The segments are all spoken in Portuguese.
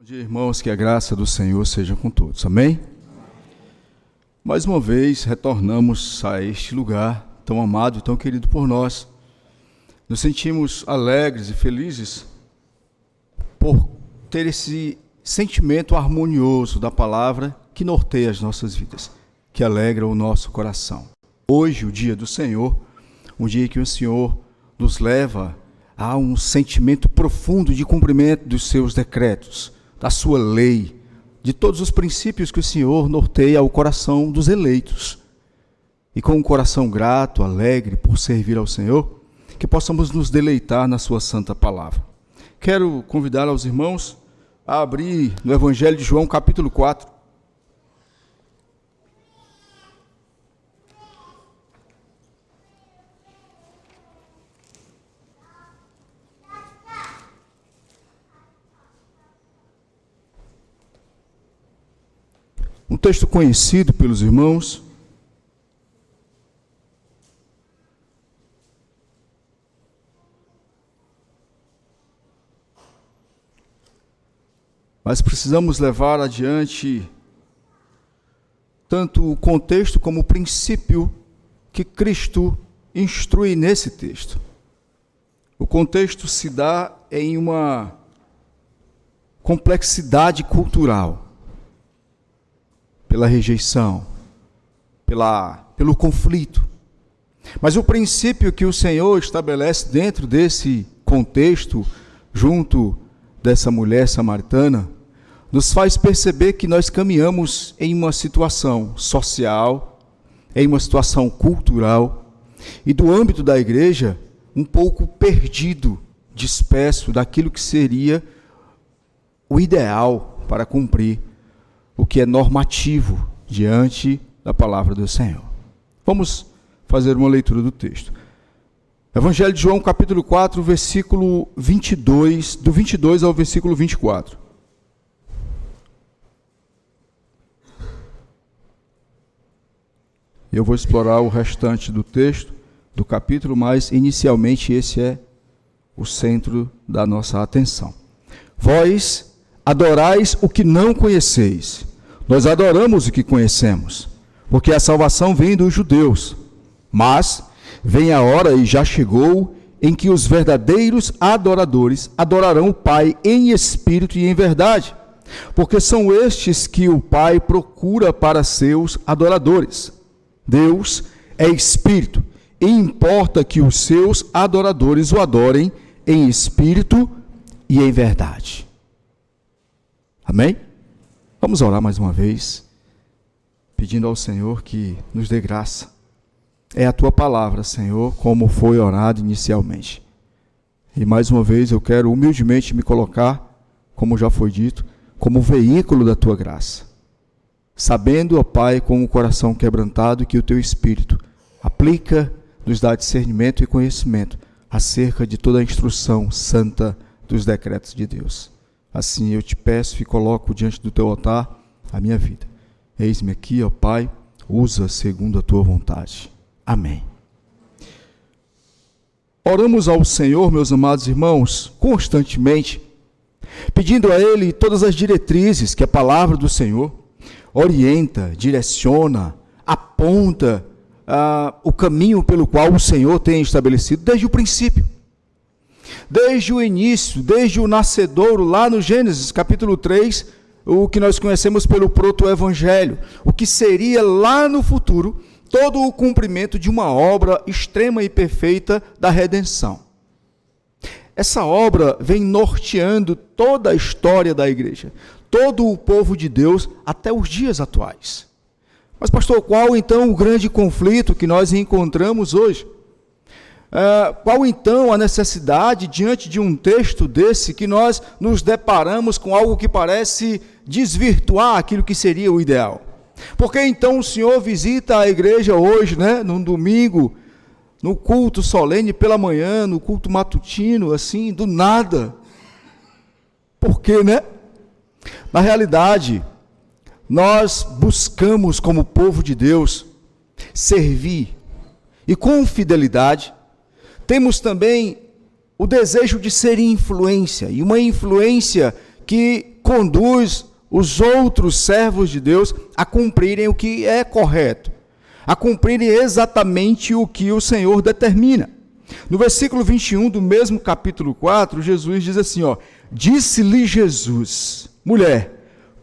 Bom dia, irmãos, que a graça do Senhor seja com todos, amém? Mais uma vez, retornamos a este lugar tão amado e tão querido por nós. Nos sentimos alegres e felizes por ter esse sentimento harmonioso da palavra que norteia as nossas vidas, que alegra o nosso coração. Hoje, o dia do Senhor, um dia que o Senhor nos leva a um sentimento profundo de cumprimento dos seus decretos, da sua lei, de todos os princípios que o Senhor norteia ao coração dos eleitos. E com um coração grato, alegre por servir ao Senhor, que possamos nos deleitar na sua santa palavra. Quero convidar aos irmãos a abrir no Evangelho de João, capítulo 4. Um texto conhecido pelos irmãos. Mas precisamos levar adiante tanto o contexto como o princípio que Cristo instrui nesse texto. O contexto se dá em uma complexidade cultural, pela rejeição, pelo conflito. Mas o princípio que o Senhor estabelece dentro desse contexto, junto dessa mulher samaritana, nos faz perceber que nós caminhamos em uma situação social, em uma situação cultural, e do âmbito da igreja, um pouco perdido, disperso daquilo que seria o ideal para cumprir o que é normativo diante da palavra do Senhor. Vamos fazer uma leitura do texto. Evangelho de João, capítulo 4, versículo 22, do 22 ao versículo 24. Eu vou explorar o restante do texto, do capítulo, mas inicialmente esse é o centro da nossa atenção. Vós adorais o que não conheceis. Nós adoramos o que conhecemos, porque a salvação vem dos judeus. Mas vem a hora, e já chegou, em que os verdadeiros adoradores adorarão o Pai em espírito e em verdade, porque são estes que o Pai procura para seus adoradores. Deus é espírito, e importa que os seus adoradores o adorem em espírito e em verdade. Amém? Vamos orar mais uma vez, pedindo ao Senhor que nos dê graça. É a Tua palavra, Senhor, como foi orado inicialmente. E mais uma vez eu quero humildemente me colocar, como já foi dito, como veículo da Tua graça. Sabendo, ó Pai, com o coração quebrantado, que o Teu Espírito aplica, nos dá discernimento e conhecimento acerca de toda a instrução santa dos decretos de Deus. Assim eu te peço e coloco diante do teu altar a minha vida. Eis-me aqui, ó Pai, usa segundo a tua vontade. Amém. Oramos ao Senhor, meus amados irmãos, constantemente, pedindo a Ele todas as diretrizes que a palavra do Senhor orienta, direciona, aponta o caminho pelo qual o Senhor tem estabelecido desde o princípio. Desde o início, desde o nascedouro, lá no Gênesis, capítulo 3, o que nós conhecemos pelo proto-evangelho, o que seria lá no futuro, todo o cumprimento de uma obra extrema e perfeita da redenção. Essa obra vem norteando toda a história da igreja, todo o povo de Deus até os dias atuais. Mas, pastor, qual então o grande conflito que nós encontramos hoje? Qual então a necessidade, diante de um texto desse, que nós nos deparamos com algo que parece desvirtuar aquilo que seria o ideal? Por que então o Senhor visita a igreja hoje, num domingo, no culto solene pela manhã, no culto matutino, assim, do nada? Por quê, Na realidade, nós buscamos como povo de Deus servir, e com fidelidade, temos também o desejo de ser influência, e uma influência que conduz os outros servos de Deus a cumprirem o que é correto, a cumprirem exatamente o que o Senhor determina. No versículo 21 do mesmo capítulo 4, Jesus diz assim, disse-lhe Jesus, mulher,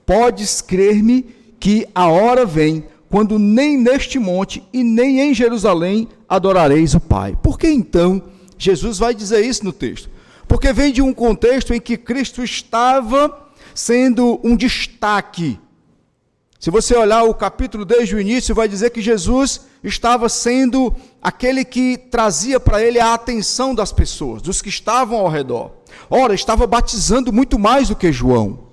podes crer-me que a hora vem, quando nem neste monte e nem em Jerusalém adorareis o Pai. Por que então Jesus vai dizer isso no texto? Porque vem de um contexto em que Cristo estava sendo um destaque. Se você olhar o capítulo desde o início, vai dizer que Jesus estava sendo aquele que trazia para ele a atenção das pessoas, dos que estavam ao redor. Ora, estava batizando muito mais do que João.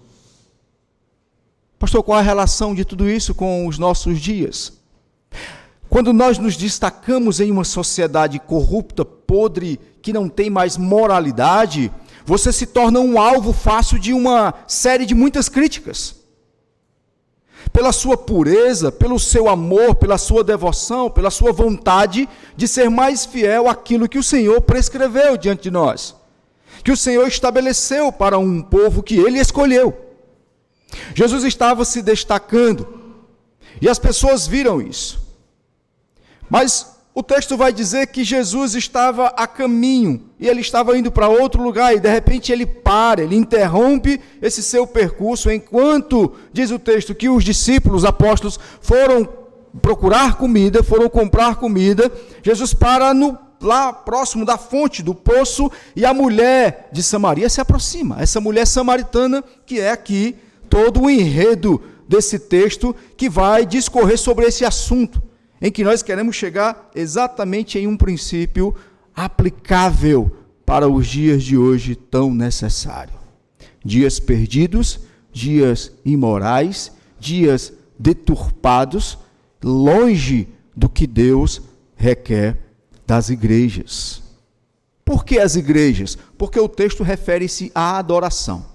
Pastor, qual a relação de tudo isso com os nossos dias? Quando nós nos destacamos em uma sociedade corrupta, podre, que não tem mais moralidade, você se torna um alvo fácil de uma série de muitas críticas. Pela sua pureza, pelo seu amor, pela sua devoção, pela sua vontade de ser mais fiel àquilo que o Senhor prescreveu diante de nós, que o Senhor estabeleceu para um povo que Ele escolheu. Jesus estava se destacando, e as pessoas viram isso. Mas o texto vai dizer que Jesus estava a caminho, e ele estava indo para outro lugar, e de repente ele para, ele interrompe esse seu percurso, enquanto, diz o texto, que os discípulos, os apóstolos, foram procurar comida, foram comprar comida. Jesus para lá próximo da fonte, do poço, e a mulher de Samaria se aproxima, essa mulher samaritana, que é aqui todo o enredo desse texto, que vai discorrer sobre esse assunto, em que nós queremos chegar exatamente em um princípio aplicável para os dias de hoje tão necessário. Dias perdidos, dias imorais, dias deturpados, longe do que Deus requer das igrejas. Por que as igrejas? Porque o texto refere-se à adoração.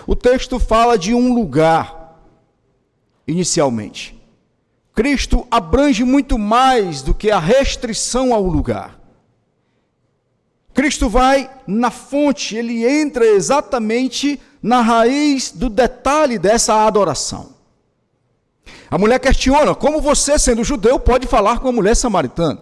O texto fala de um lugar, inicialmente. Cristo abrange muito mais do que a restrição ao lugar. Cristo vai na fonte, ele entra exatamente na raiz do detalhe dessa adoração. A mulher questiona, como você, sendo judeu, pode falar com a mulher samaritana?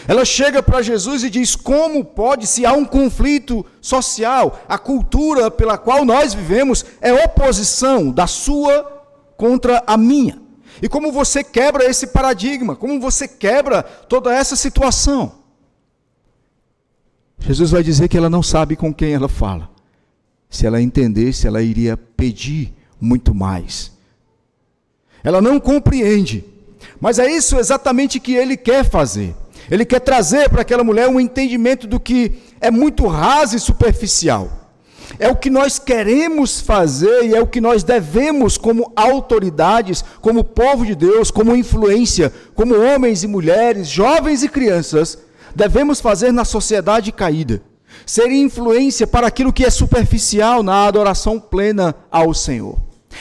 Ela chega para Jesus e diz, como pode, se há um conflito social, a cultura pela qual nós vivemos é oposição da sua contra a minha. E como você quebra esse paradigma, como você quebra toda essa situação? Jesus vai dizer que ela não sabe com quem ela fala. Se ela entendesse, ela iria pedir muito mais. Ela não compreende, mas é isso exatamente que ele quer fazer. Ele quer trazer para aquela mulher um entendimento do que é muito raso e superficial. É o que nós queremos fazer e é o que nós devemos como autoridades, como povo de Deus, como influência, como homens e mulheres, jovens e crianças, devemos fazer na sociedade caída. Ser influência para aquilo que é superficial na adoração plena ao Senhor.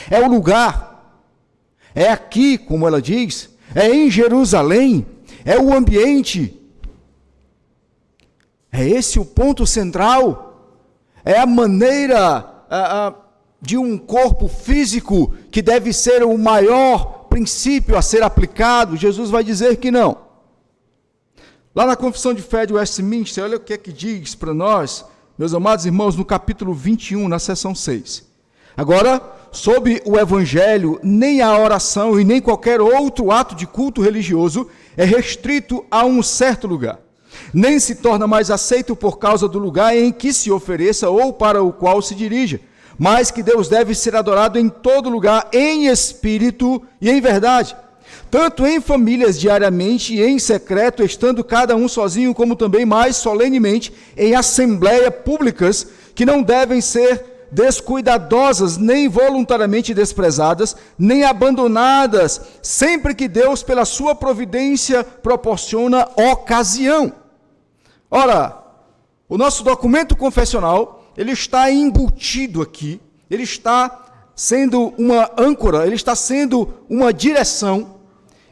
É o lugar, é aqui, como ela diz, é em Jerusalém, é o ambiente, é esse o ponto central, é a maneira de um corpo físico que deve ser o maior princípio a ser aplicado. Jesus vai dizer que não. Lá na Confissão de Fé de Westminster, olha o que é que diz para nós, meus amados irmãos, no capítulo 21, na seção 6. Agora, sob o Evangelho, nem a oração e nem qualquer outro ato de culto religioso é restrito a um certo lugar. Nem se torna mais aceito por causa do lugar em que se ofereça ou para o qual se dirija, mas que Deus deve ser adorado em todo lugar, em espírito e em verdade, tanto em famílias diariamente e em secreto, estando cada um sozinho, como também mais solenemente em assembleias públicas, que não devem ser descuidadosas, nem voluntariamente desprezadas, nem abandonadas, sempre que Deus, pela sua providência, proporciona ocasião. Ora, o nosso documento confessional, ele está embutido aqui, ele está sendo uma âncora, ele está sendo uma direção,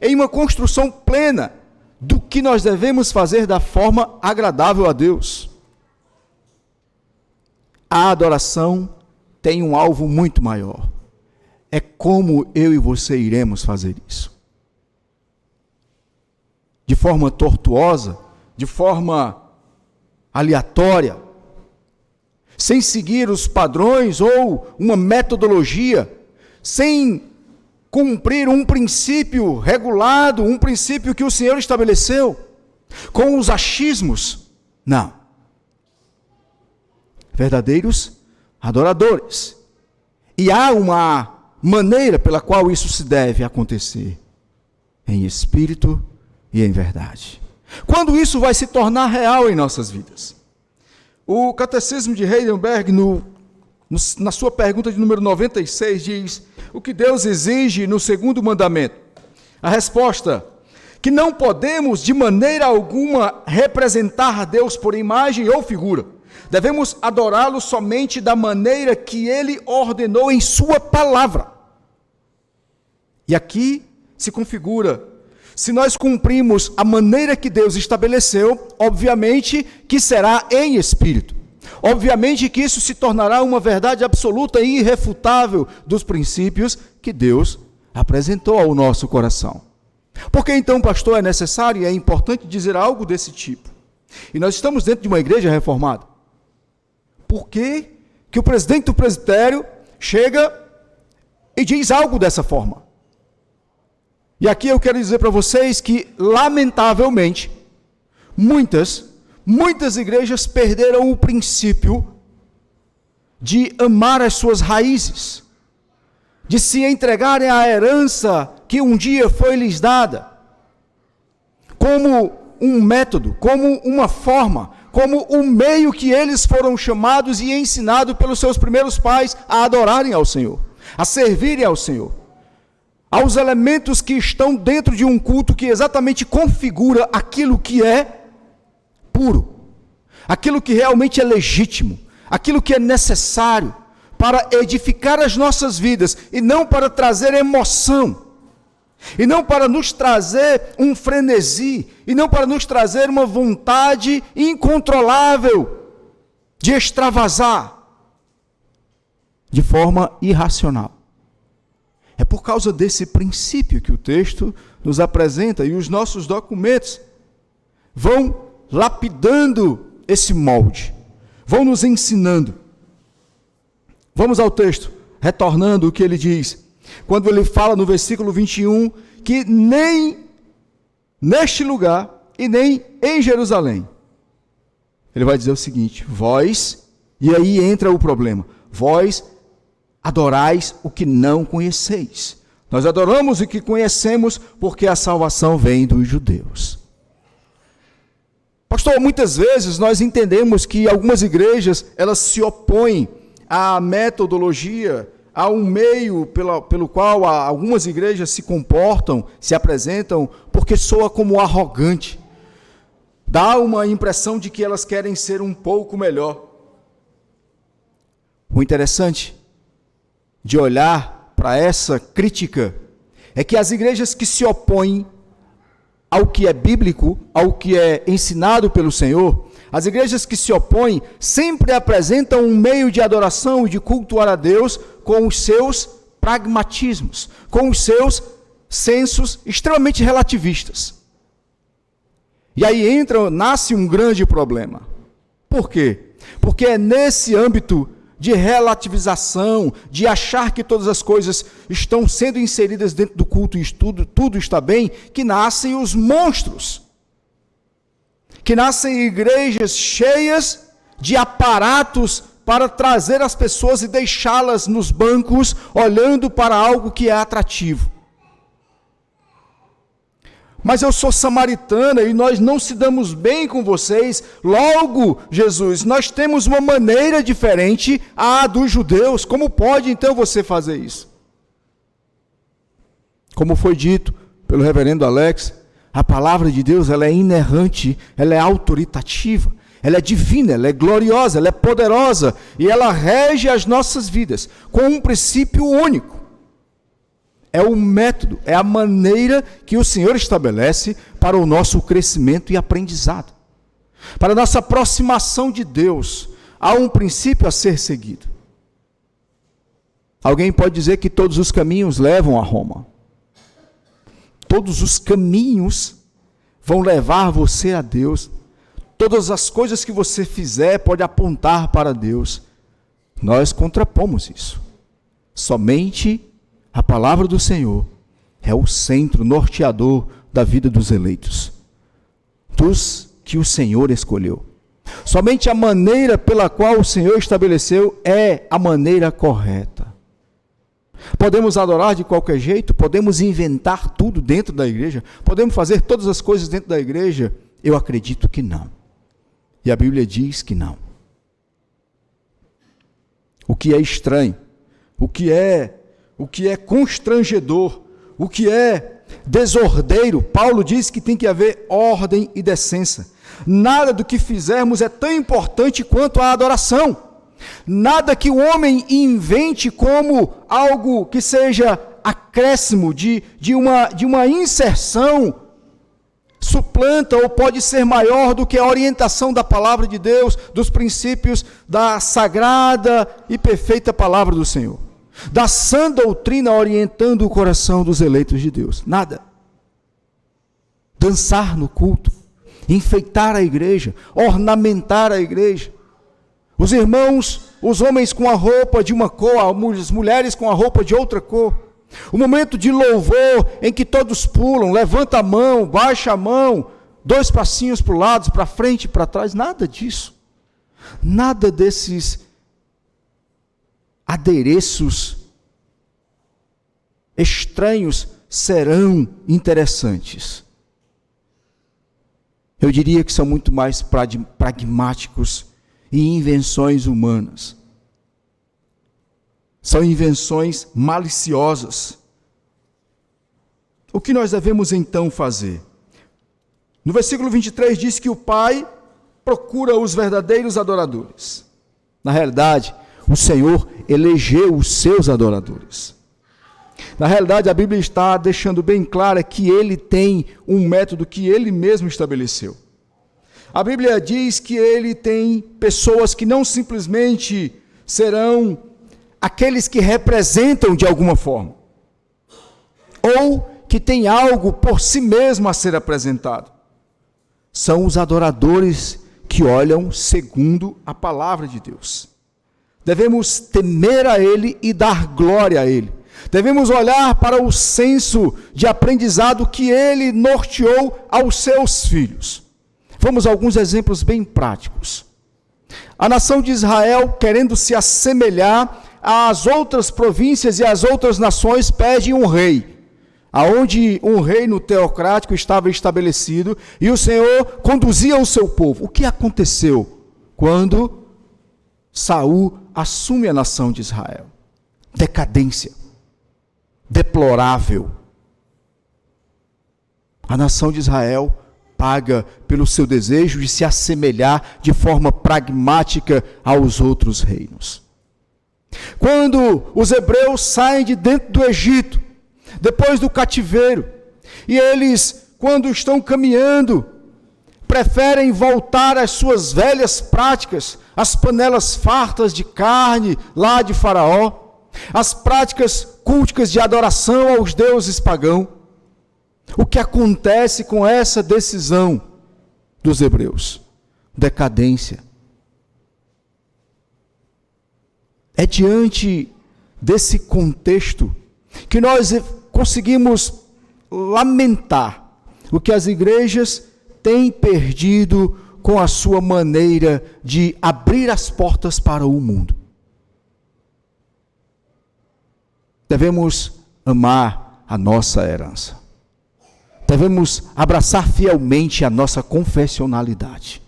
em uma construção plena do que nós devemos fazer da forma agradável a Deus. A adoração tem um alvo muito maior. É como eu e você iremos fazer isso. De forma tortuosa, de forma aleatória, sem seguir os padrões ou uma metodologia, sem cumprir um princípio regulado, um princípio que o Senhor estabeleceu, com os achismos. Não. Verdadeiros adoradores. E há uma maneira pela qual isso se deve acontecer: em espírito e em verdade. Quando isso vai se tornar real em nossas vidas? O Catecismo de Heidelberg, na sua pergunta de número 96, diz: o que Deus exige no segundo mandamento? A resposta: que não podemos de maneira alguma representar Deus por imagem ou figura. Devemos adorá-lo somente da maneira que Ele ordenou em sua palavra. E aqui se configura: se nós cumprimos a maneira que Deus estabeleceu, obviamente que será em espírito. Obviamente que isso se tornará uma verdade absoluta e irrefutável dos princípios que Deus apresentou ao nosso coração. Por que então, pastor, é necessário e é importante dizer algo desse tipo? E nós estamos dentro de uma igreja reformada. Por que que o presidente do presbitério chega e diz algo dessa forma? E aqui eu quero dizer para vocês que, lamentavelmente, muitas igrejas perderam o princípio de amar as suas raízes, de se entregarem à herança que um dia foi lhes dada, como um método, como uma forma, como um meio que eles foram chamados e ensinados pelos seus primeiros pais a adorarem ao Senhor, a servirem ao Senhor, aos elementos que estão dentro de um culto que exatamente configura aquilo que é puro, aquilo que realmente é legítimo, aquilo que é necessário para edificar as nossas vidas, e não para trazer emoção, e não para nos trazer um frenesi, e não para nos trazer uma vontade incontrolável de extravasar de forma irracional. É por causa desse princípio que o texto nos apresenta, e os nossos documentos vão lapidando esse molde, vão nos ensinando. Vamos ao texto, retornando o que ele diz, quando ele fala no versículo 21, que nem neste lugar e nem em Jerusalém. Ele vai dizer o seguinte: vós, e aí entra o problema, vós adorais o que não conheceis. Nós adoramos o que conhecemos porque a salvação vem dos judeus. Pastor, muitas vezes nós entendemos que algumas igrejas, elas se opõem à metodologia, a um meio pelo qual algumas igrejas se comportam, se apresentam, porque soa como arrogante. Dá uma impressão de que elas querem ser um pouco melhor. O interessante de olhar para essa crítica é que as igrejas que se opõem ao que é bíblico, ao que é ensinado pelo Senhor, as igrejas que se opõem sempre apresentam um meio de adoração e de cultuar a Deus com os seus pragmatismos, com os seus sensos extremamente relativistas. E aí nasce um grande problema. Por quê? Porque é nesse âmbito de relativização, de achar que todas as coisas estão sendo inseridas dentro do culto e tudo está bem, que nascem os monstros. Que nascem igrejas cheias de aparatos para trazer as pessoas e deixá-las nos bancos, olhando para algo que é atrativo. Mas eu sou samaritana e nós não se damos bem com vocês. Logo, Jesus, nós temos uma maneira diferente à dos judeus. Como pode então você fazer isso? Como foi dito pelo reverendo Alex, a palavra de Deus, ela é inerrante, ela é autoritativa, ela é divina, ela é gloriosa, ela é poderosa e ela rege as nossas vidas com um princípio único. É o método, é a maneira que o Senhor estabelece para o nosso crescimento e aprendizado. Para a nossa aproximação de Deus, há um princípio a ser seguido. Alguém pode dizer que todos os caminhos levam a Roma. Todos os caminhos vão levar você a Deus. Todas as coisas que você fizer pode apontar para Deus. Nós contrapomos isso. Somente a palavra do Senhor é o centro norteador da vida dos eleitos, dos que o Senhor escolheu. Somente a maneira pela qual o Senhor estabeleceu é a maneira correta. Podemos adorar de qualquer jeito, podemos inventar tudo dentro da igreja, podemos fazer todas as coisas dentro da igreja? Eu acredito que não. E a Bíblia diz que não. O que é estranho, o que é constrangedor, o que é desordeiro, Paulo diz que tem que haver ordem e decência. Nada do que fizermos é tão importante quanto a adoração. Nada que o homem invente como algo que seja acréscimo, de uma inserção, suplanta ou pode ser maior do que a orientação da palavra de Deus, dos princípios da sagrada e perfeita palavra do Senhor, da sã doutrina orientando o coração dos eleitos de Deus. Nada. Dançar no culto, enfeitar a igreja, ornamentar a igreja. Os irmãos, os homens com a roupa de uma cor, as mulheres com a roupa de outra cor. O momento de louvor em que todos pulam, levanta a mão, baixa a mão, 2 passinhos para o lado, para frente e para trás, nada disso. Nada desses adereços estranhos serão interessantes. Eu diria que são muito mais pragmáticos e invenções humanas. São invenções maliciosas. O que nós devemos então fazer? No versículo 23 diz que o Pai procura os verdadeiros adoradores. Na realidade, o Senhor elegeu os seus adoradores. Na realidade, a Bíblia está deixando bem clara que Ele tem um método que Ele mesmo estabeleceu. A Bíblia diz que Ele tem pessoas que não simplesmente serão aqueles que representam de alguma forma, ou que tem algo por si mesmo a ser apresentado. São os adoradores que olham segundo a palavra de Deus. Devemos temer a Ele e dar glória a Ele. Devemos olhar para o senso de aprendizado que Ele norteou aos seus filhos. Vamos a alguns exemplos bem práticos. A nação de Israel, querendo se assemelhar às outras províncias e às outras nações, pede um rei. Aonde um reino teocrático estava estabelecido e o Senhor conduzia o seu povo. O que aconteceu quando Saul assume a nação de Israel? Decadência. Deplorável. A nação de Israel paga pelo seu desejo de se assemelhar de forma pragmática aos outros reinos. Quando os hebreus saem de dentro do Egito, depois do cativeiro, e eles, quando estão caminhando, preferem voltar às suas velhas práticas, as panelas fartas de carne lá de Faraó, as práticas culticas de adoração aos deuses pagãos. O que acontece com essa decisão dos hebreus? Decadência. É diante desse contexto que nós conseguimos lamentar o que as igrejas têm perdido com a sua maneira de abrir as portas para o mundo. Devemos amar a nossa herança. Devemos abraçar fielmente a nossa confessionalidade.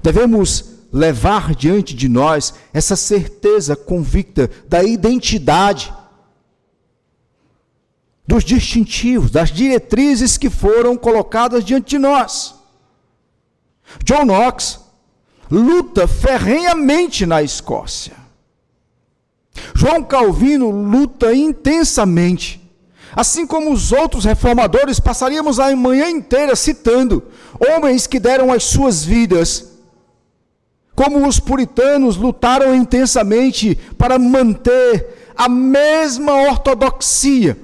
Devemos levar diante de nós essa certeza convicta da identidade, dos distintivos, das diretrizes que foram colocadas diante de nós. John Knox luta ferrenhamente na Escócia. João Calvino luta intensamente. Assim como os outros reformadores, passaríamos a manhã inteira citando homens que deram as suas vidas como os puritanos lutaram intensamente para manter a mesma ortodoxia,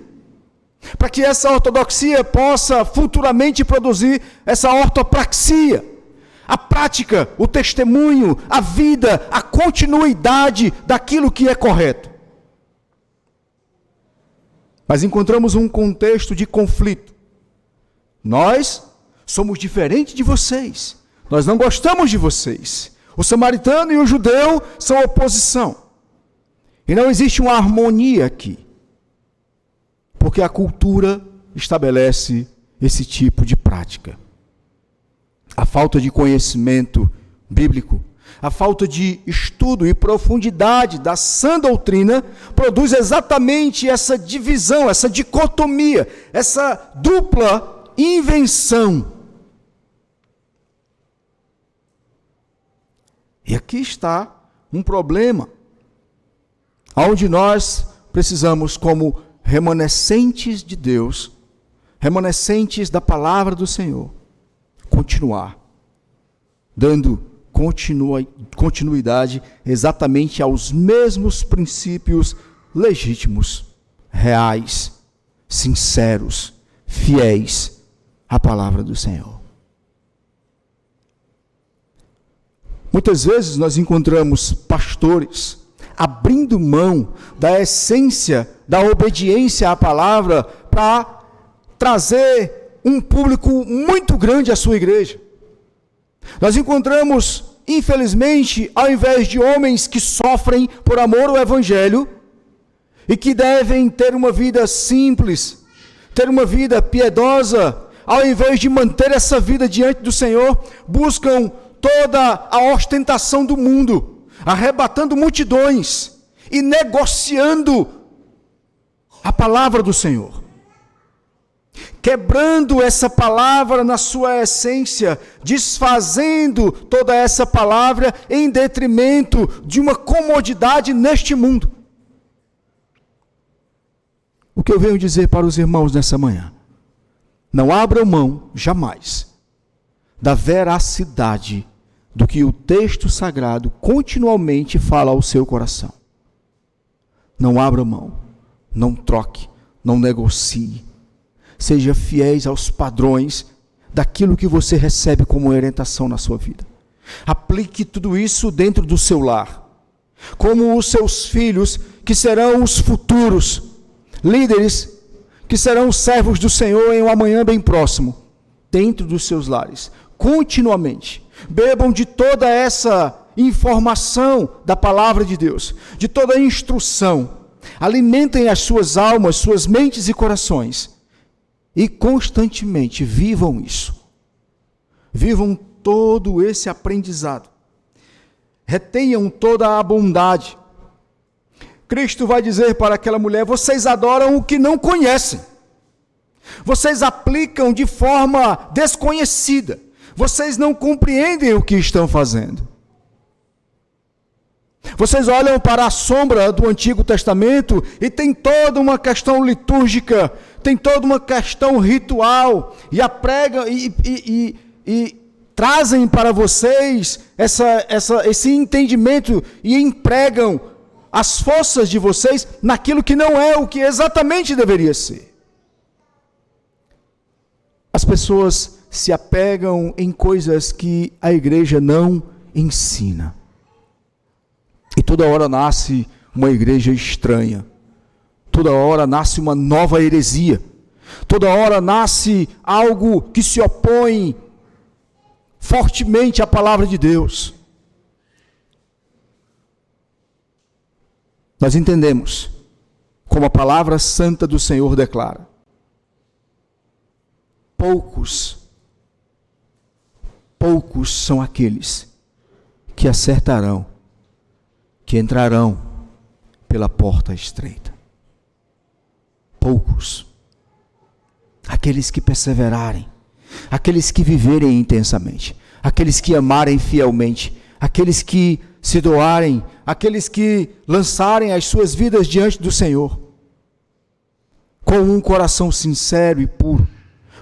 para que essa ortodoxia possa futuramente produzir essa ortopraxia, a prática, o testemunho, a vida, a continuidade daquilo que é correto. Mas encontramos um contexto de conflito. Nós somos diferentes de vocês. Nós não gostamos de vocês. O samaritano e o judeu são oposição. E não existe uma harmonia aqui. Porque a cultura estabelece esse tipo de prática. A falta de conhecimento bíblico, a falta de estudo e profundidade da sã doutrina produz exatamente essa divisão, essa dicotomia, essa dupla invenção. E aqui está um problema, onde nós precisamos, como remanescentes de Deus, remanescentes da palavra do Senhor, continuar dando continuidade exatamente aos mesmos princípios legítimos, reais, sinceros, fiéis à palavra do Senhor. Muitas vezes nós encontramos pastores abrindo mão da essência da obediência à palavra para trazer um público muito grande à sua igreja. Nós encontramos, infelizmente, ao invés de homens que sofrem por amor ao Evangelho e que devem ter uma vida simples, ter uma vida piedosa, ao invés de manter essa vida diante do Senhor, buscam toda a ostentação do mundo, arrebatando multidões e negociando a palavra do Senhor. Quebrando essa palavra na sua essência, desfazendo toda essa palavra em detrimento de uma comodidade neste mundo. O que eu venho dizer para os irmãos nessa manhã? Não abram mão, jamais, da veracidade do que o texto sagrado continuamente fala ao seu coração. Não abra mão, não troque, não negocie. Seja fiéis aos padrões daquilo que você recebe como orientação na sua vida. Aplique tudo isso dentro do seu lar. Como os seus filhos, que serão os futuros líderes, que serão servos do Senhor em um amanhã bem próximo, dentro dos seus lares, continuamente. Bebam de toda essa informação da palavra de Deus, de toda a instrução. Alimentem as suas almas, suas mentes e corações. E constantemente vivam isso. Vivam todo esse aprendizado. Retenham toda a bondade. Cristo vai dizer para aquela mulher: vocês adoram o que não conhecem. Vocês aplicam de forma desconhecida. Vocês não compreendem o que estão fazendo. Vocês olham para a sombra do Antigo Testamento e tem toda uma questão litúrgica, tem toda uma questão ritual, e apregam e trazem para vocês esse entendimento e empregam as forças de vocês naquilo que não é o que exatamente deveria ser. As pessoas se apegam em coisas que a igreja não ensina. E toda hora nasce uma igreja estranha. Toda hora nasce uma nova heresia. Toda hora nasce algo que se opõe fortemente à palavra de Deus. Nós entendemos, como a palavra santa do Senhor declara: poucos são aqueles que acertarão, que entrarão pela porta estreita. Poucos. Aqueles que perseverarem, aqueles que viverem intensamente, aqueles que amarem fielmente, aqueles que se doarem, aqueles que lançarem as suas vidas diante do Senhor, com um coração sincero e puro,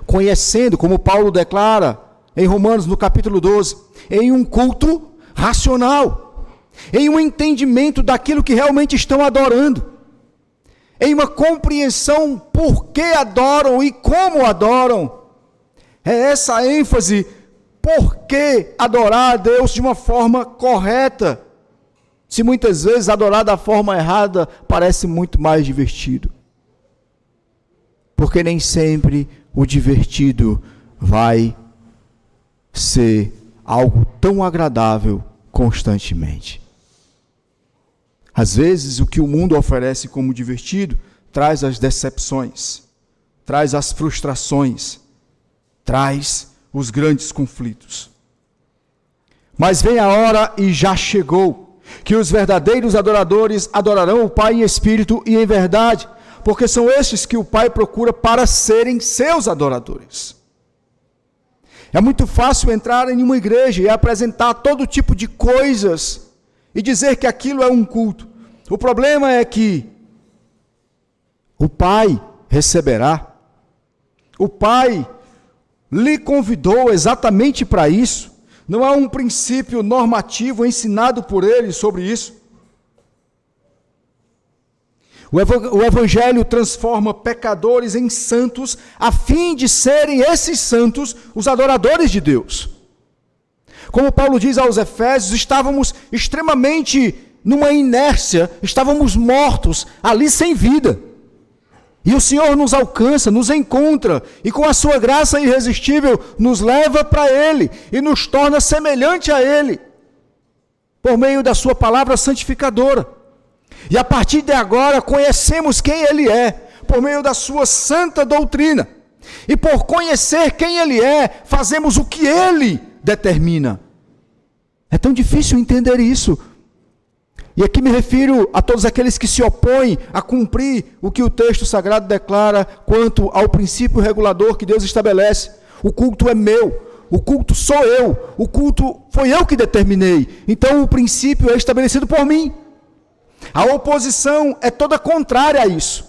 conhecendo, como Paulo declara em Romanos no capítulo 12, em um culto racional, em um entendimento daquilo que realmente estão adorando, em uma compreensão por que adoram e como adoram. É essa a ênfase, por que adorar a Deus de uma forma correta, se muitas vezes adorar da forma errada parece muito mais divertido. Porque nem sempre o divertido vai ser algo tão agradável constantemente. Às vezes, o que o mundo oferece como divertido traz as decepções, traz as frustrações, traz os grandes conflitos. Mas vem a hora, e já chegou, que os verdadeiros adoradores adorarão o Pai em espírito e em verdade, porque são estes que o Pai procura para serem seus adoradores. É muito fácil entrar em uma igreja e apresentar todo tipo de coisas e dizer que aquilo é um culto. O problema é que o Pai receberá. O Pai lhe convidou exatamente para isso. Não há um princípio normativo ensinado por ele sobre isso. O Evangelho transforma pecadores em santos, a fim de serem esses santos os adoradores de Deus. Como Paulo diz aos Efésios, estávamos extremamente numa inércia, estávamos mortos, ali sem vida. E o Senhor nos alcança, nos encontra, e com a sua graça irresistível, nos leva para Ele, e nos torna semelhante a Ele, por meio da sua palavra santificadora. E a partir de agora, conhecemos quem Ele é, por meio da sua santa doutrina. E por conhecer quem Ele é, fazemos o que Ele determina. É tão difícil entender isso. E aqui me refiro a todos aqueles que se opõem a cumprir o que o texto sagrado declara quanto ao princípio regulador que Deus estabelece. O culto é meu, o culto sou eu, o culto foi eu que determinei. Então o princípio é estabelecido por mim. A oposição é toda contrária a isso.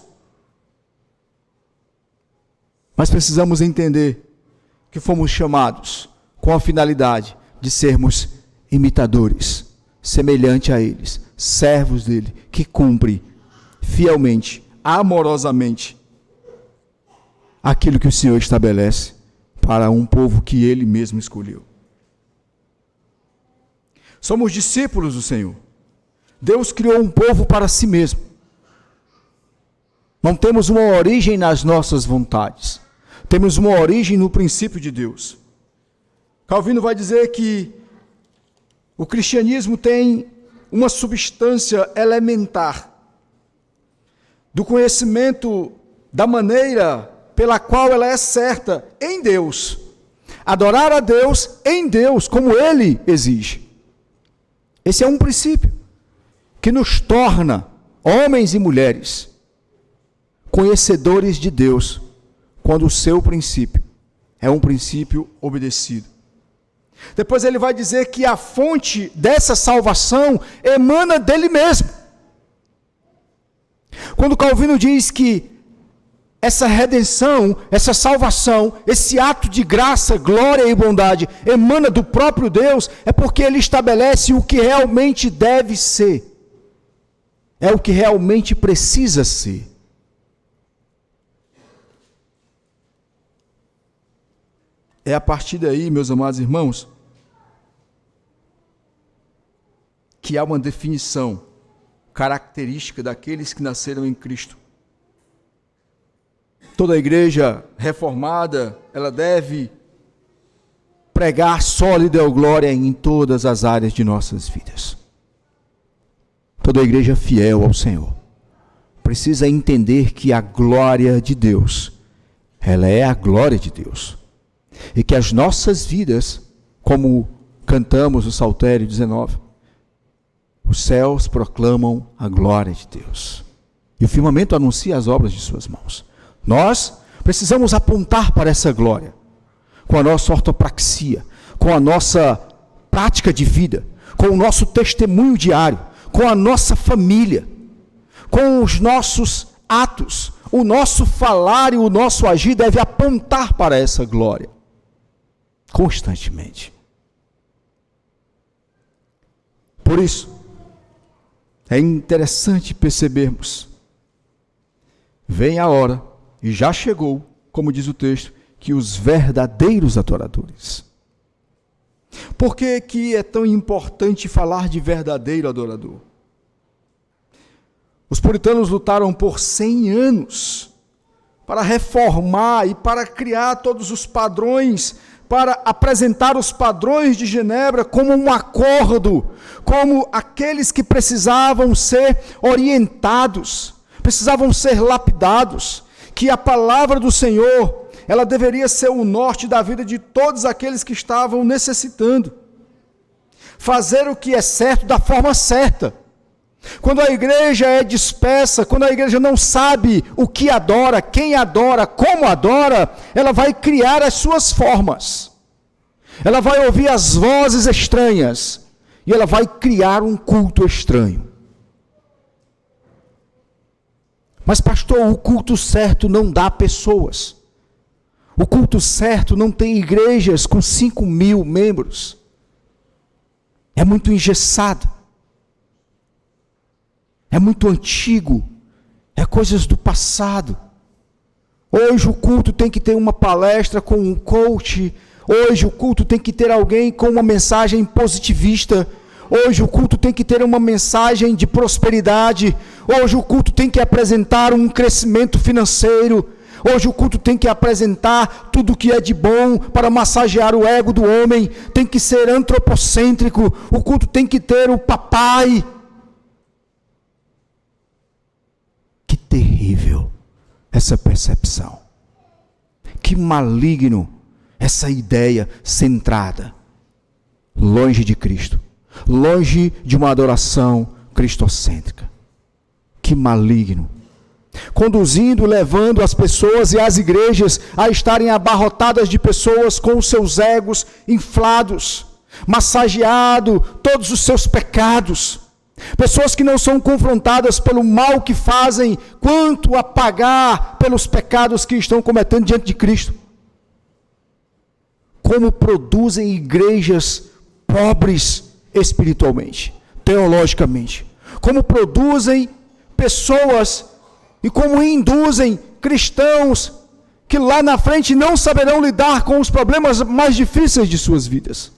Mas precisamos entender que fomos chamados com a finalidade de sermos imitadores, semelhante a eles, servos dele, que cumpre fielmente, amorosamente, aquilo que o Senhor estabelece para um povo que ele mesmo escolheu. Somos discípulos do Senhor. Deus criou um povo para si mesmo. Não temos uma origem nas nossas vontades. Temos uma origem no princípio de Deus. Calvino vai dizer que o cristianismo tem uma substância elementar do conhecimento da maneira pela qual ela é certa em Deus. Adorar a Deus em Deus, como Ele exige. Esse é um princípio que nos torna homens e mulheres conhecedores de Deus, quando o seu princípio é um princípio obedecido. Depois ele vai dizer que a fonte dessa salvação emana dele mesmo. Quando Calvino diz que essa redenção, essa salvação, esse ato de graça, glória e bondade emana do próprio Deus, é porque ele estabelece o que realmente deve ser. É o que realmente precisa ser. É a partir daí, meus amados irmãos, que há uma definição característica daqueles que nasceram em Cristo. Toda a igreja reformada, ela deve pregar sólida glória em todas as áreas de nossas vidas. Toda a igreja fiel ao Senhor precisa entender que a glória de Deus, ela é a glória de Deus. E que as nossas vidas, como cantamos no Saltério 19, os céus proclamam a glória de Deus. E o firmamento anuncia as obras de suas mãos. Nós precisamos apontar para essa glória, com a nossa ortopraxia, com a nossa prática de vida, com o nosso testemunho diário, com a nossa família, com os nossos atos. O nosso falar e o nosso agir deve apontar para essa glória, constantemente. Por isso, é interessante percebermos, vem a hora, e já chegou, como diz o texto, que os verdadeiros adoradores. Por que é tão importante falar de verdadeiro adorador? Os puritanos lutaram por 100 anos para reformar e para criar todos os padrões, para apresentar os padrões de Genebra como um acordo, como aqueles que precisavam ser orientados, precisavam ser lapidados, que a palavra do Senhor, ela deveria ser o norte da vida de todos aqueles que estavam necessitando. Fazer o que é certo da forma certa. Quando a igreja é dispersa, quando a igreja não sabe o que adora, quem adora, como adora, ela vai criar as suas formas. Ela vai ouvir as vozes estranhas e ela vai criar um culto estranho. Mas pastor, o culto certo não dá pessoas. O culto certo não tem igrejas com 5.000 membros. É muito engessado. É muito antigo. É coisas do passado. Hoje o culto tem que ter uma palestra com um coach. Hoje o culto tem que ter alguém com uma mensagem positivista. Hoje o culto tem que ter uma mensagem de prosperidade. Hoje o culto tem que apresentar um crescimento financeiro. Hoje o culto tem que apresentar tudo o que é de bom para massagear o ego do homem. Tem que ser antropocêntrico. O culto tem que ter o papai. Que terrível essa percepção. Que maligno essa ideia centrada longe de Cristo. Longe de uma adoração cristocêntrica. Que maligno. Conduzindo, levando as pessoas e as igrejas a estarem abarrotadas de pessoas com os seus egos inflados, massageado todos os seus pecados. Pessoas que não são confrontadas pelo mal que fazem, quanto a pagar pelos pecados que estão cometendo diante de Cristo. Como produzem igrejas pobres espiritualmente, teologicamente. Como produzem pessoas e como induzem cristãos que lá na frente não saberão lidar com os problemas mais difíceis de suas vidas.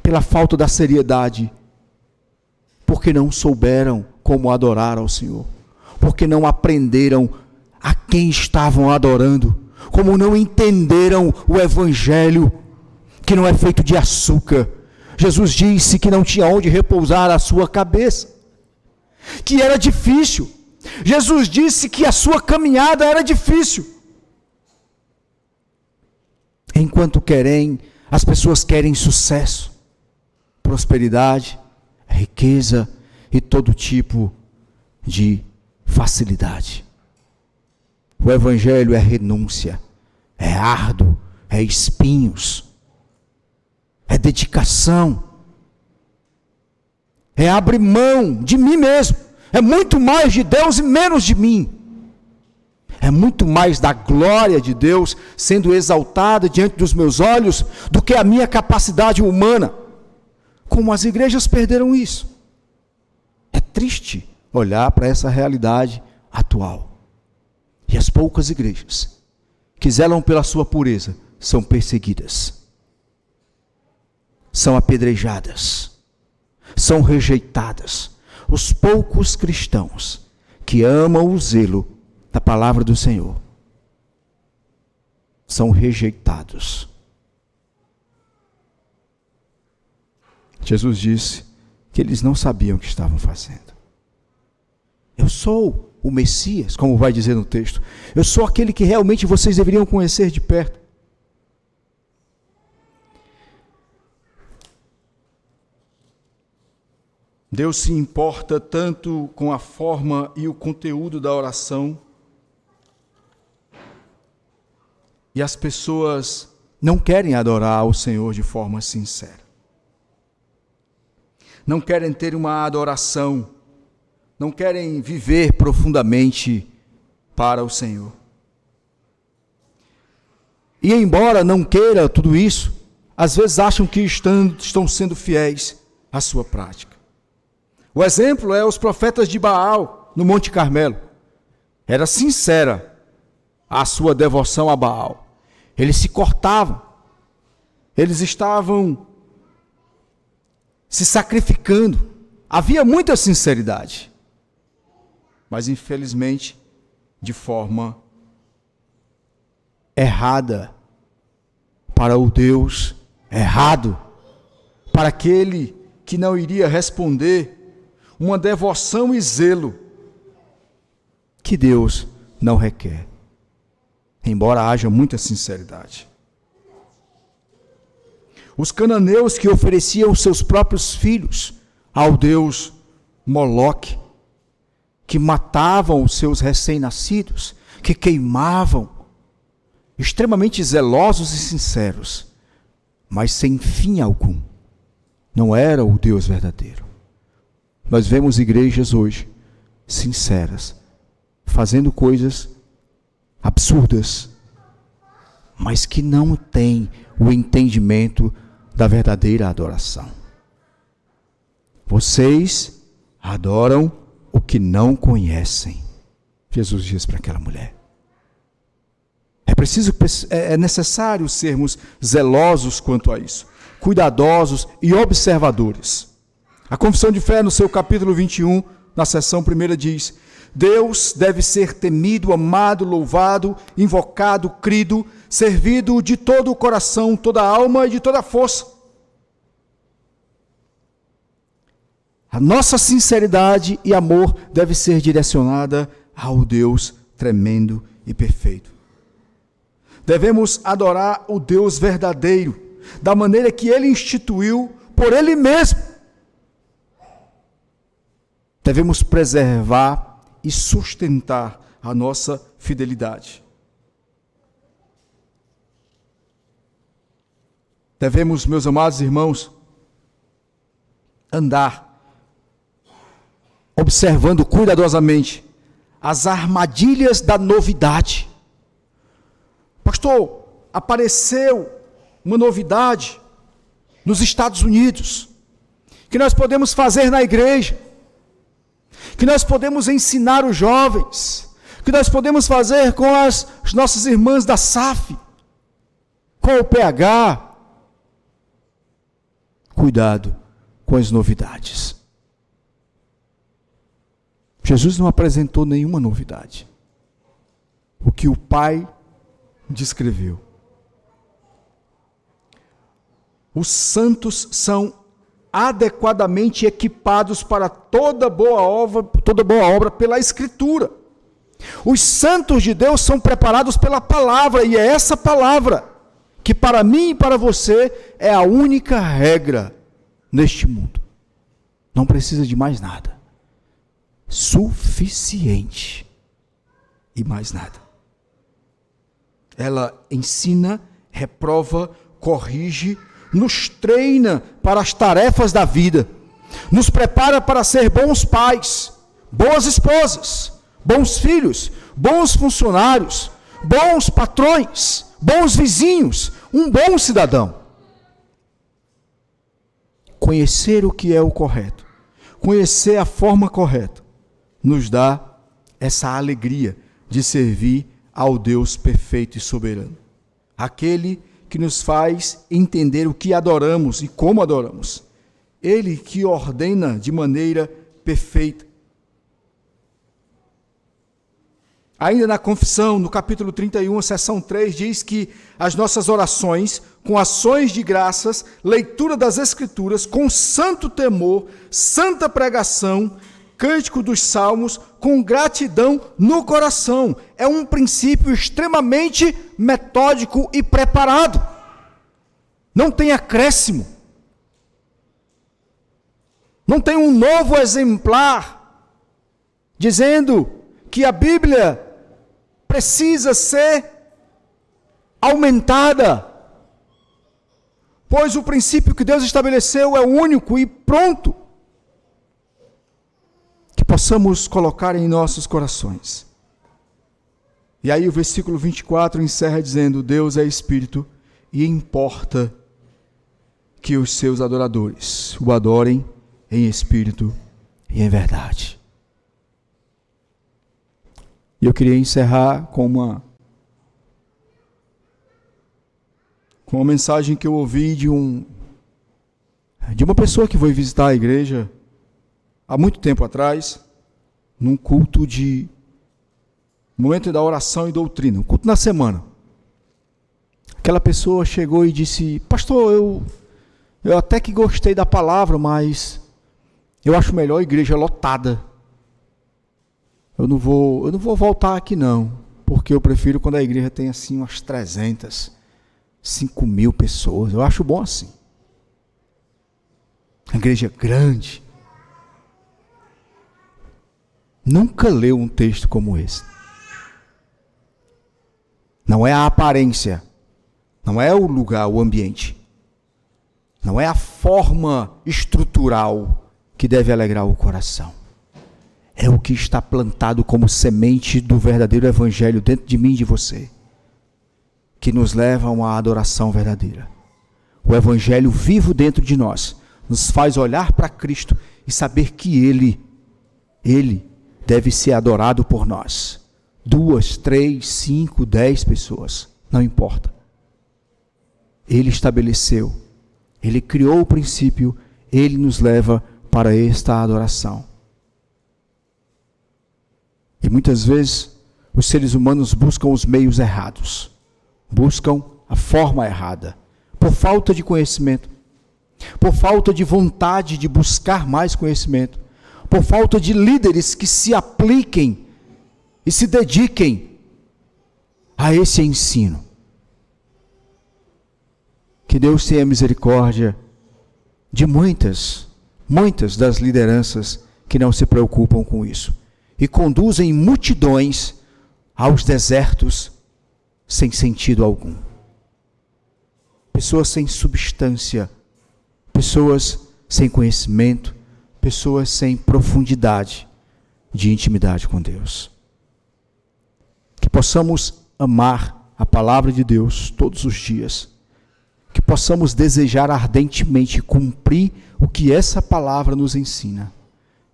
Pela falta da seriedade. Porque não souberam como adorar ao Senhor. Porque não aprenderam a quem estavam adorando. Como não entenderam o Evangelho, que não é feito de açúcar. Jesus disse que não tinha onde repousar a sua cabeça. Que era difícil. Jesus disse que a sua caminhada era difícil. Enquanto as pessoas querem sucesso, prosperidade, riqueza e todo tipo de facilidade. O Evangelho é renúncia, é árduo, é espinhos, é dedicação, é abrir mão de mim mesmo. É muito mais de Deus e menos de mim. É muito mais da glória de Deus sendo exaltada diante dos meus olhos do que a minha capacidade humana. Como as igrejas perderam isso. É triste olhar para essa realidade atual. E as poucas igrejas que zelam pela sua pureza são perseguidas. São apedrejadas. São rejeitadas. Os poucos cristãos que amam o zelo da palavra do Senhor são rejeitados. Jesus disse que eles não sabiam o que estavam fazendo. Eu sou o Messias, como vai dizer no texto. Eu sou aquele que realmente vocês deveriam conhecer de perto. Deus se importa tanto com a forma e o conteúdo da oração. E as pessoas não querem adorar ao Senhor de forma sincera. Não querem ter uma adoração. Não querem viver profundamente para o Senhor. E embora não queira tudo isso, às vezes acham que estão sendo fiéis à sua prática. O exemplo é os profetas de Baal, no Monte Carmelo. Era sincera a sua devoção a Baal. Eles se cortavam. Eles estavam se sacrificando. Havia muita sinceridade. Mas, infelizmente, de forma errada, para o Deus errado, para aquele que não iria responder, uma devoção e zelo que Deus não requer, embora haja muita sinceridade. Os cananeus que ofereciam seus próprios filhos ao deus Moloque, que matavam os seus recém-nascidos, que queimavam, extremamente zelosos e sinceros, mas sem fim algum. Não era o Deus verdadeiro. Nós vemos igrejas hoje sinceras, fazendo coisas absurdas, mas que não têm o entendimento da verdadeira adoração. Vocês adoram o que não conhecem, Jesus diz para aquela mulher. É necessário sermos zelosos quanto a isso, cuidadosos e observadores. A Confissão de Fé, no seu capítulo 21, na seção 1, diz: Deus deve ser temido, amado, louvado, invocado, crido, servido de todo o coração, toda a alma e de toda a força. A nossa sinceridade e amor deve ser direcionada ao Deus tremendo e perfeito. Devemos adorar o Deus verdadeiro, da maneira que Ele instituiu por Ele mesmo. Devemos preservar e sustentar a nossa fidelidade. Devemos, meus amados irmãos, andar observando cuidadosamente as armadilhas da novidade. Pastor, apareceu uma novidade nos Estados Unidos, que nós podemos fazer na igreja, que nós podemos ensinar os jovens, que nós podemos fazer com as nossas irmãs da SAF, com o PH. Cuidado com as novidades. Jesus não apresentou nenhuma novidade. O que o Pai descreveu. Os santos são adequadamente equipados para toda boa obra pela Escritura. Os santos de Deus são preparados pela palavra, e é essa palavra que para mim e para você é a única regra neste mundo. Não precisa de mais nada. Suficiente. E mais nada. Ela ensina, reprova, corrige, nos treina para as tarefas da vida, nos prepara para ser bons pais, boas esposas, bons filhos, bons funcionários, bons patrões, bons vizinhos, um bom cidadão. Conhecer o que é o correto, conhecer a forma correta, nos dá essa alegria de servir ao Deus perfeito e soberano. Aquele que nos faz entender o que adoramos e como adoramos. Ele que ordena de maneira perfeita. Ainda na confissão, no capítulo 31, seção 3, diz que as nossas orações, com ações de graças, leitura das Escrituras, com santo temor, santa pregação, cântico dos salmos, com gratidão no coração. É um princípio extremamente metódico e preparado. Não tem acréscimo. Não tem um novo exemplar dizendo que a Bíblia precisa ser aumentada, pois o princípio que Deus estabeleceu é único e pronto. Que possamos colocar em nossos corações. E aí o versículo 24 encerra dizendo: Deus é Espírito e importa que os seus adoradores o adorem em espírito e em verdade. E eu queria encerrar com uma mensagem que eu ouvi de uma pessoa que foi visitar a igreja há muito tempo atrás, num culto de momento da oração e doutrina, um culto na semana. Aquela pessoa chegou e disse: pastor, eu até que gostei da palavra, mas eu acho melhor a igreja lotada. Eu não vou voltar aqui não, porque eu prefiro quando a igreja tem assim umas 300, 5.000 pessoas. Eu acho bom assim. A igreja grande. Nunca leu um texto como esse. Não é a aparência, não é o lugar, o ambiente, não é a forma estrutural que deve alegrar o coração. É o que está plantado como semente do verdadeiro evangelho dentro de mim e de você, que nos leva a uma adoração verdadeira. O evangelho vivo dentro de nós nos faz olhar para Cristo e saber que Ele deve ser adorado por nós. 2, 3, 5, 10 pessoas, não importa. Ele estabeleceu, Ele criou o princípio, Ele nos leva para esta adoração. E muitas vezes os seres humanos buscam os meios errados, buscam a forma errada, por falta de conhecimento, por falta de vontade de buscar mais conhecimento, por falta de líderes que se apliquem e se dediquem a esse ensino. Que Deus tenha misericórdia de muitas das lideranças que não se preocupam com isso e conduzem multidões aos desertos sem sentido algum. Pessoas sem substância, pessoas sem conhecimento, pessoas sem profundidade de intimidade com Deus. Que possamos amar a palavra de Deus todos os dias, que possamos desejar ardentemente cumprir o que essa palavra nos ensina,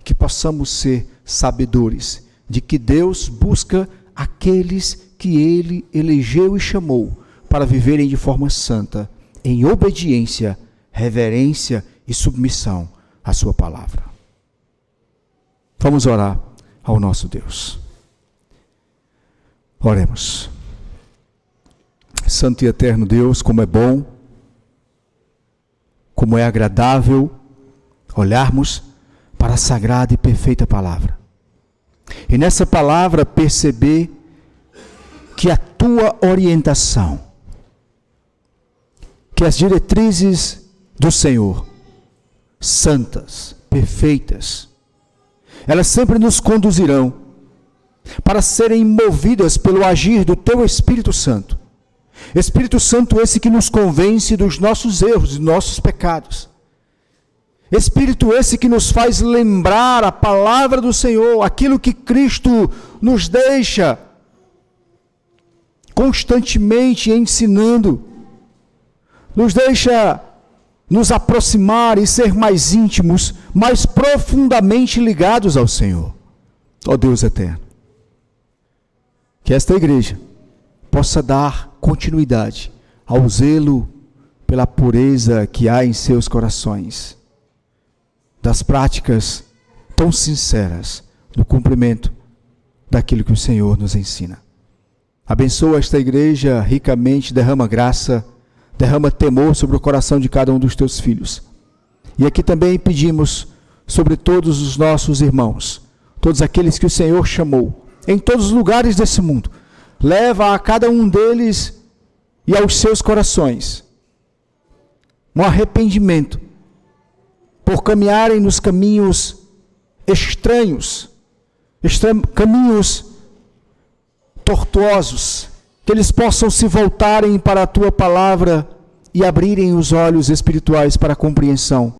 que possamos ser sabedores de que Deus busca aqueles que Ele elegeu e chamou para viverem de forma santa, em obediência, reverência e submissão à sua palavra. Vamos orar ao nosso Deus. Oremos. Santo e eterno Deus, como é bom, como é agradável olharmos para a sagrada e perfeita palavra. E nessa palavra perceber que a tua orientação, que as diretrizes do Senhor, santas, perfeitas, elas sempre nos conduzirão para serem movidas pelo agir do teu Espírito Santo. Espírito Santo esse que nos convence dos nossos erros, dos nossos pecados. Espírito esse que nos faz lembrar a palavra do Senhor, aquilo que Cristo nos deixa constantemente ensinando, nos deixa nos aproximar e ser mais íntimos, mais profundamente ligados ao Senhor. Ó Deus eterno, que esta igreja possa dar continuidade ao zelo pela pureza que há em seus corações, das práticas tão sinceras do cumprimento daquilo que o Senhor nos ensina. Abençoa esta igreja ricamente, derrama graça, derrama temor sobre o coração de cada um dos teus filhos. E aqui também pedimos sobre todos os nossos irmãos, todos aqueles que o Senhor chamou, em todos os lugares desse mundo, leva a cada um deles e aos seus corações um arrependimento por caminharem nos caminhos estranhos, caminhos tortuosos, que eles possam se voltarem para a tua palavra e abrirem os olhos espirituais para a compreensão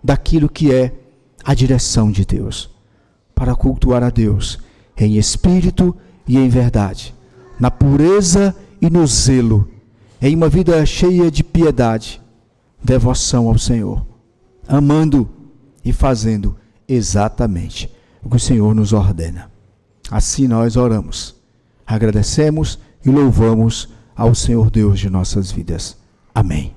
daquilo que é a direção de Deus, para cultuar a Deus em espírito e em verdade, na pureza e no zelo, em uma vida cheia de piedade, devoção ao Senhor, amando e fazendo exatamente o que o Senhor nos ordena. Assim nós oramos, agradecemos e louvamos ao Senhor Deus de nossas vidas. Amém.